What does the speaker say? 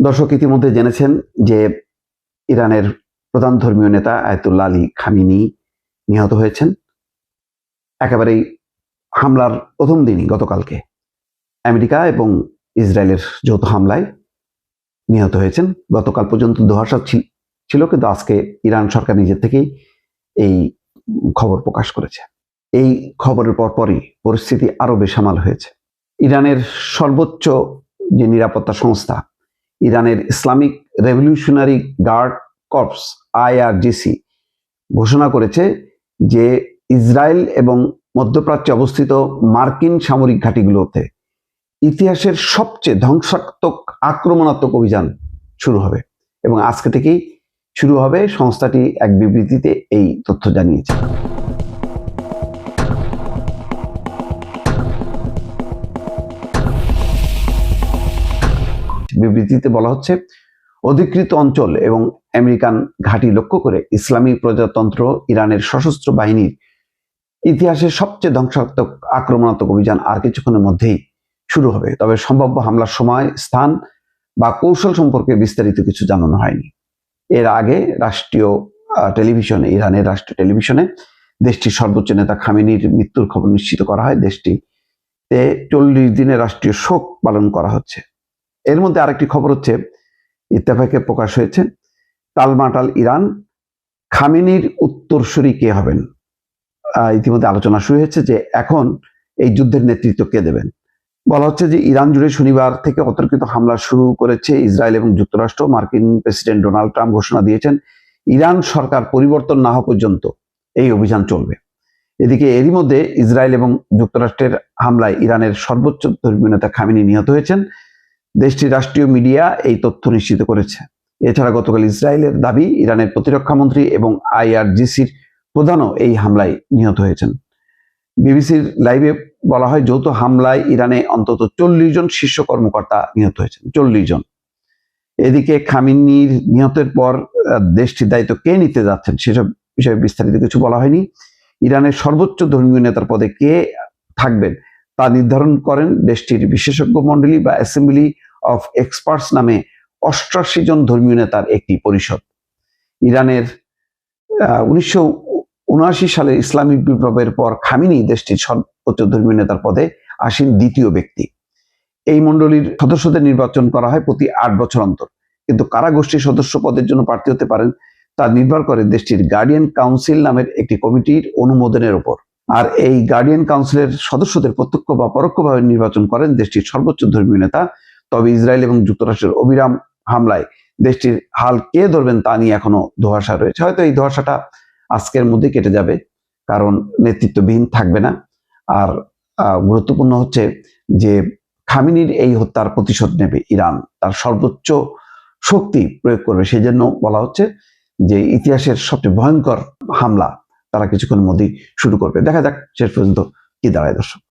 দর্শক ইতিমধ্যে জেনেছেন যে ইরানের প্রধান ধর্মীয় নেতা আয়াতুল্লাহ আলী খামিনি নিহত হয়েছেন। একেবারেই হামলার প্রথম দিনই গতকালকে আমেরিকা এবং ইসরায়েলের যৌথ হামলায় নিহত হয়েছেন। গতকাল পর্যন্ত ধোঁয়াশা ছিল, কিন্তু আজকে ইরান সরকার নিজের থেকেই এই খবর প্রকাশ করেছে। এই খবরের পরপরই পরিস্থিতি আরো বেসামাল হয়েছে। ইরানের সর্বোচ্চ যে নিরাপত্তা সংস্থা ইরানের Islamic revolutionary guard corps IRGC ঘোষণা করেছে যে ইসরায়েল এবং মধ্যপ্রাচ্যে অবস্থিত মার্কিন সামরিক ঘাঁটিগুলোতে ইতিহাসের সবচেয়ে ধ্বংসাত্মক আক্রমণাত্মক অভিযান শুরু হবে এবং আজকে থেকেই শুরু হবে। সংস্থাটি এক বিবৃতিতে এই তথ্য জানিয়েছে। বিবৃতিতে বলা হচ্ছে, অধিকৃত অঞ্চল এবং আমেরিকান ঘাঁটি লক্ষ্য করে ইসলামী প্রজাতন্ত্র ইরানের সশস্ত্র বাহিনীর ইতিহাসের সবচেয়ে ধ্বংসাত্মক আক্রমণাত্মক অভিযান আর কিছুক্ষণের মধ্যেই শুরু হবে। তবে সম্ভাব্য হামলার সময়, স্থান বা কৌশল সম্পর্কে বিস্তারিত কিছু জানানো হয়নি। এর আগে ইরানের রাষ্ট্রীয় টেলিভিশনে দেশটির সর্বোচ্চ নেতা খামেনির মৃত্যুর খবর নিশ্চিত করা হয়। দেশটিতে 40 দিনের রাষ্ট্রীয় শোক পালন করা হচ্ছে। এর মধ্যে আরেকটি খবর হচ্ছে, ইত্তেফাকে প্রকাশ হয়েছে, টালমাটাল ইরান, খামেনির উত্তরসূরি কে হবেন। ইতিমধ্যে আলোচনা শুরু হয়েছে যে এখন এই যুদ্ধের নেতৃত্ব কে দেবেন। বলা হচ্ছে যে ইরান জুড়ে শনিবার থেকে অতর্কিত হামলা শুরু করেছে ইসরায়েল এবং যুক্তরাষ্ট্র। মার্কিন প্রেসিডেন্ট ডোনাল্ড ট্রাম্প ঘোষণা দিয়েছেন ইরান সরকার পরিবর্তন না হওয়া পর্যন্ত এই অভিযান চলবে। এদিকে এরই মধ্যে ইসরায়েল এবং যুক্তরাষ্ট্রের হামলায় ইরানের সর্বোচ্চ ধর্মীয় নেতা খামেনি নিহত হয়েছেন। দেশটির রাষ্ট্রীয় মিডিয়া এই তথ্য নিশ্চিত করেছে। এছাড়া গতকাল ইসরায়েলের দাবি ইরানের প্রতিরক্ষা মন্ত্রী এবং IRGCর প্রধানও এই হামলায় নিহত হয়েছেন। বিবিসির লাইভে বলা হয়, যৌথ হামলায় ইরানে অন্তত 40 জন শীর্ষ কর্মকর্তা নিহত হয়েছেন। 40 জন। এদিকে খামেনির নিহতের পর দেশটির দায়িত্ব কে নিতে যাচ্ছেন সেসব বিষয়ে বিস্তারিত কিছু বলা হয়নি। ইরানের সর্বোচ্চ ধর্মীয় নেতার পদে কে থাকবেন তা নির্ধারণ করেন দেশটির বিশেষজ্ঞ মণ্ডলী বা অ্যাসেম্বলি অফ এক্সপার্টস নামে 88 জন ধর্মীয় নেতার একটি পরিষদ। ইরানের 1979 সালে ইসলামিক বিপ্লবের পর খামেনি দেশটির সর্বোচ্চ ধর্মীয় নেতার পদে আসীন দ্বিতীয় ব্যক্তি। এই মণ্ডলীর সদস্যদের নির্বাচন করা হয় প্রতি 8 বছর অন্তর, কিন্তু কারা গোষ্ঠীর সদস্য পদের জন্য প্রার্থী হতে পারেন তা নির্ভর করে দেশটির গার্ডিয়ান কাউন্সিল নামের একটি কমিটির অনুমোদনের উপর। আর এই গার্ডিয়ান কাউন্সিলের সদস্যদের প্রত্যক্ষ বা পরোক্ষভাবে নির্বাচন করেন দেশটির সর্বোচ্চ ধর্মীয় নেতা। তবে ইসরায়েল এবং যুক্তরাষ্ট্রের অবিরাম হামলায় দেশটির হাল কে ধরবেন তা নিয়ে এখনো ধোঁয়াশা রয়েছে। হয়তো এই ধোঁয়াশাটা আজকের মধ্যে কেটে যাবে, কারণ নেতৃত্ববিহীন থাকবে না। আর গুরুত্বপূর্ণ হচ্ছে যে খামেনির এই হত্যার প্রতিশোধ নেবে ইরান, তার সর্বোচ্চ শক্তি প্রয়োগ করবে। সেই জন্য বলা হচ্ছে যে ইতিহাসের সবচেয়ে ভয়ঙ্কর হামলা তারা কিছুক্ষণের মধ্যেই শুরু করবে। দেখা যাক শেষ পর্যন্ত কি দাঁড়ায়। দর্শক।